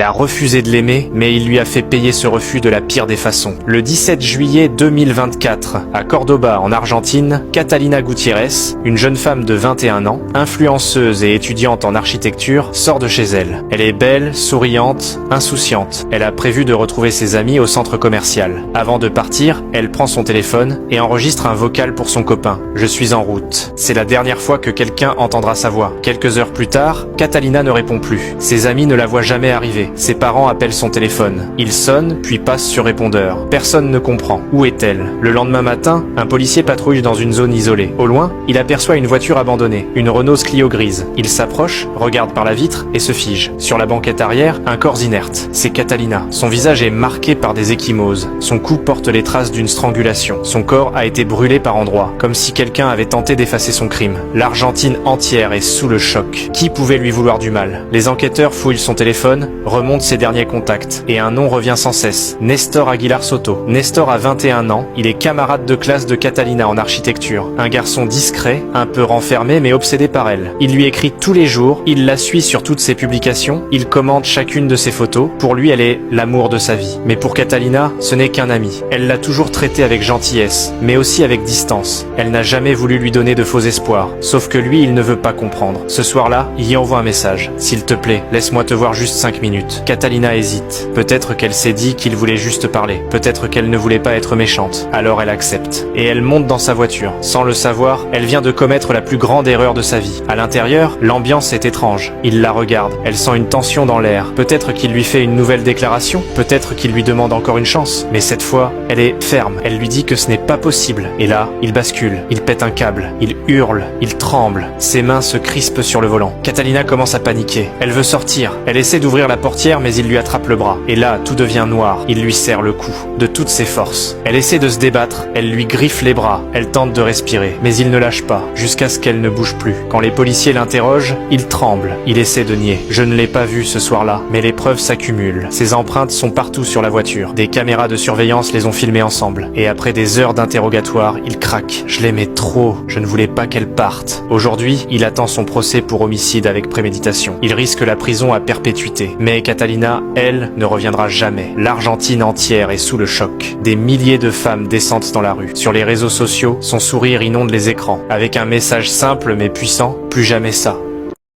Il a refusé de l'aimer, mais il lui a fait payer ce refus de la pire des façons. Le 17 juillet 2024, à Cordoba, en Argentine, Catalina Gutiérrez, une jeune femme de 21 ans, influenceuse et étudiante en architecture, sort de chez elle. Elle est belle, souriante, insouciante. Elle a prévu de retrouver ses amis au centre commercial. Avant de partir, elle prend son téléphone et enregistre un vocal pour son copain. « Je suis en route ». C'est la dernière fois que quelqu'un entendra sa voix. Quelques heures plus tard, Catalina ne répond plus. Ses amis ne la voient jamais arriver. Ses parents appellent son téléphone. Il sonne, puis passe sur répondeur. Personne ne comprend. Où est-elle? Le lendemain matin, un policier patrouille dans une zone isolée. Au loin, il aperçoit une voiture abandonnée, une Renault Clio grise. Il s'approche, regarde par la vitre et se fige. Sur la banquette arrière, un corps inerte. C'est Catalina. Son visage est marqué par des ecchymoses. Son cou porte les traces d'une strangulation. Son corps a été brûlé par endroits, comme si quelqu'un avait tenté d'effacer son crime. L'Argentine entière est sous le choc. Qui pouvait lui vouloir du mal? Les enquêteurs fouillent son téléphone, remonte ses derniers contacts, et un nom revient sans cesse, Nestor Aguilar Soto. Nestor a 21 ans, il est camarade de classe de Catalina en architecture. Un garçon discret, un peu renfermé mais obsédé par elle. Il lui écrit tous les jours, il la suit sur toutes ses publications, il commente chacune de ses photos. Pour lui, elle est l'amour de sa vie. Mais pour Catalina, ce n'est qu'un ami. Elle l'a toujours traité avec gentillesse, mais aussi avec distance. Elle n'a jamais voulu lui donner de faux espoirs. Sauf que lui, il ne veut pas comprendre. Ce soir-là, il y envoie un message. « S'il te plaît, laisse-moi te voir juste 5 minutes. » Catalina hésite. Peut-être qu'elle s'est dit qu'il voulait juste parler. Peut-être qu'elle ne voulait pas être méchante. Alors elle accepte. Et elle monte dans sa voiture. Sans le savoir, elle vient de commettre la plus grande erreur de sa vie. À l'intérieur, l'ambiance est étrange. Il la regarde. Elle sent une tension dans l'air. Peut-être qu'il lui fait une nouvelle déclaration. Peut-être qu'il lui demande encore une chance. Mais cette fois, elle est ferme. Elle lui dit que ce n'est pas possible. Et là, il bascule. Il pète un câble. Il hurle. Il tremble. Ses mains se crispent sur le volant. Catalina commence à paniquer. Elle veut sortir. Elle essaie d'ouvrir la portière, mais il lui attrape le bras. Et là, tout devient noir. Il lui serre le cou, de toutes ses forces. Elle essaie de se débattre, elle lui griffe les bras. Elle tente de respirer, mais il ne lâche pas, jusqu'à ce qu'elle ne bouge plus. Quand les policiers l'interrogent, il tremble. Il essaie de nier. Je ne l'ai pas vu ce soir-là, mais les preuves s'accumulent. Ses empreintes sont partout sur la voiture. Des caméras de surveillance les ont filmées ensemble. Et après des heures d'interrogatoire, il craque. Je l'aimais trop. Je ne voulais pas qu'elle parte. Aujourd'hui, il attend son procès pour homicide avec préméditation. Il risque la prison à perpétuité. Mais Catalina, elle, ne reviendra jamais. L'Argentine entière est sous le choc. Des milliers de femmes descendent dans la rue. Sur les réseaux sociaux, son sourire inonde les écrans. Avec un message simple mais puissant, plus jamais ça.